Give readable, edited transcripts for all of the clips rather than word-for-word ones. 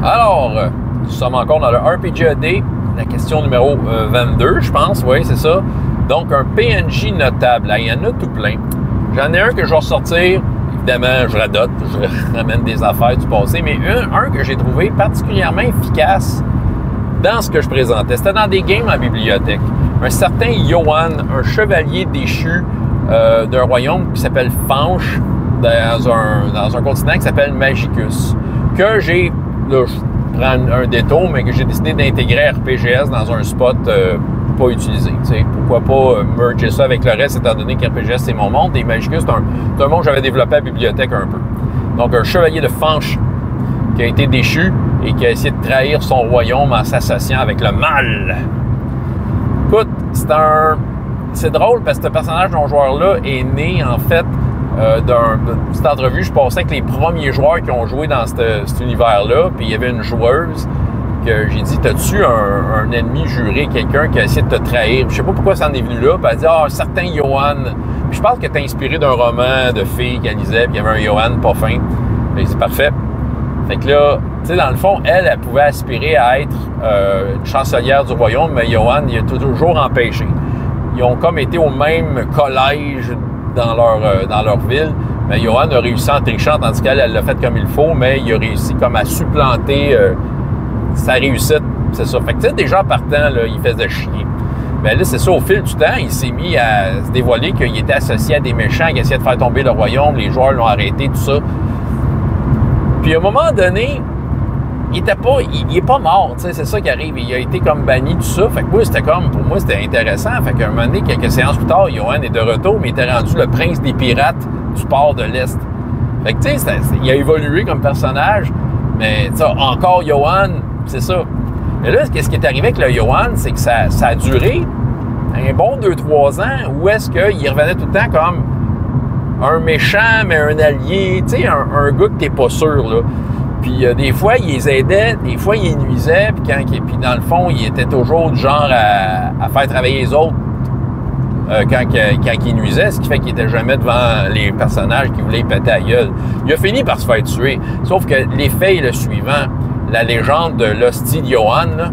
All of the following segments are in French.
Alors, nous sommes encore dans le RPGAD, la question numéro 22, je pense, oui, c'est ça. Donc, un PNJ notable. Là, il y en a tout plein. J'en ai un que je vais ressortir. Évidemment, je radote, je ramène des affaires du passé, mais un que j'ai trouvé particulièrement efficace dans ce que je présentais. C'était dans des games en bibliothèque. Un certain Yohan, un chevalier déchu d'un royaume qui s'appelle Fanche, dans un continent qui s'appelle Magicus, que j'ai, là, je prends un détour, mais que j'ai décidé d'intégrer RPGS dans un spot pas utilisé. T'sais. Pourquoi pas merger ça avec le reste, étant donné qu'RPGS, c'est mon monde, et Magicus, c'est un monde que j'avais développé à la bibliothèque un peu. Donc, un chevalier de Fanche qui a été déchu et qui a essayé de trahir son royaume en s'associant avec le mal. Écoute, c'est drôle parce que ce personnage non joueur-là est né, en fait, cette entrevue, je passais avec les premiers joueurs qui ont joué dans cet univers-là, puis il y avait une joueuse que j'ai dit, t'as-tu un ennemi juré, quelqu'un qui a essayé de te trahir? Je sais pas pourquoi ça en est venu là, puis elle dit, un certain Yohan. Puis je pense que t'es inspiré d'un roman de fille qu'elle lisait, puis il y avait un Yohan pas fin. Puis c'est parfait. Fait que là, tu sais, dans le fond, elle pouvait aspirer à être chancelière du royaume, mais Yohan, il a toujours empêché. Ils ont comme été au même collège dans leur ville, mais Yohan a réussi en trichant, tandis qu'elle, elle l'a fait comme il faut, mais il a réussi comme à supplanter sa réussite, c'est ça. Fait que tu sais, déjà partant, là, il faisait chier. Mais là, c'est ça, au fil du temps, il s'est mis à se dévoiler qu'il était associé à des méchants qui essayaient de faire tomber le royaume, les joueurs l'ont arrêté, tout ça. Puis à un moment donné, il est pas mort, tu sais, c'est ça qui arrive. Il a été comme banni, tout ça. Fait que moi, pour moi, c'était intéressant. Fait qu'à un moment donné, quelques séances plus tard, Yohan est de retour, mais il était rendu le prince des pirates du port de l'Est. Fait que tu sais, il a évolué comme personnage, mais tu sais, encore Yohan, c'est ça. Et là, qu'est-ce qui est arrivé avec le Yohan, c'est que ça a duré un bon 2-3 ans où est-ce qu'il revenait tout le temps comme un méchant, mais un allié, tu sais, un gars que t'es pas sûr, là. Puis des fois, il les aidait, des fois, il les nuisait, puis dans le fond, il était toujours du genre à faire travailler les autres quand il nuisait, ce qui fait qu'il était jamais devant les personnages qui voulaient y péter à la gueule. Il a fini par se faire tuer, sauf que l'effet est le suivant. La légende de l'hostie de Yohan, là,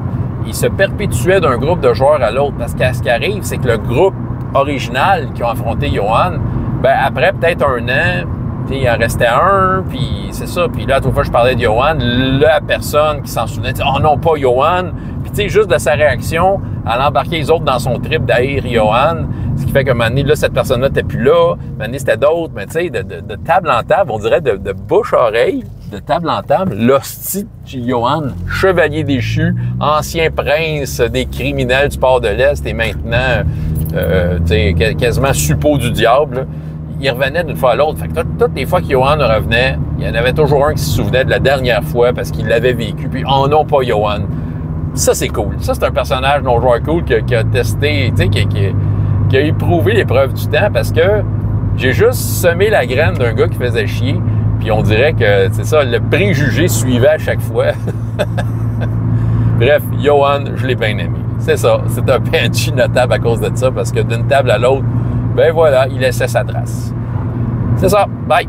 il se perpétuait d'un groupe de joueurs à l'autre, parce que ce qui arrive, c'est que le groupe original qui a affronté Yohan, ben après peut-être un an, il en restait un, puis c'est ça. Puis là, à toute fois que je parlais de Yohan, la personne qui s'en souvenait, « Oh non, pas Yohan! » Puis tu sais, juste de sa réaction, à l'embarquer les autres dans son trip d'haïr Yohan, ce qui fait qu'à un moment donné, là, cette personne-là n'était plus là, à un moment donné, c'était d'autres, mais tu sais, de table en table, on dirait de bouche-oreille, de table en table, l'hostie de Yohan, chevalier déchu, ancien prince des criminels du port de l'Est, et maintenant, tu sais, quasiment suppôt du diable, là. Il revenait d'une fois à l'autre. Fait que toutes les fois que Yohan revenait, il y en avait toujours un qui se souvenait de la dernière fois parce qu'il l'avait vécu. Puis, oh non, pas Yohan. Ça, c'est cool. Ça, c'est un personnage non-joueur cool qui a testé, tu sais, qui a éprouvé l'épreuve du temps parce que j'ai juste semé la graine d'un gars qui faisait chier. Puis on dirait que, c'est ça, le préjugé suivait à chaque fois. Bref, Yohan, je l'ai bien aimé. C'est ça. C'est un PNJ notable à cause de ça parce que d'une table à l'autre, ben voilà, il laissait sa trace. C'est ça. Bye!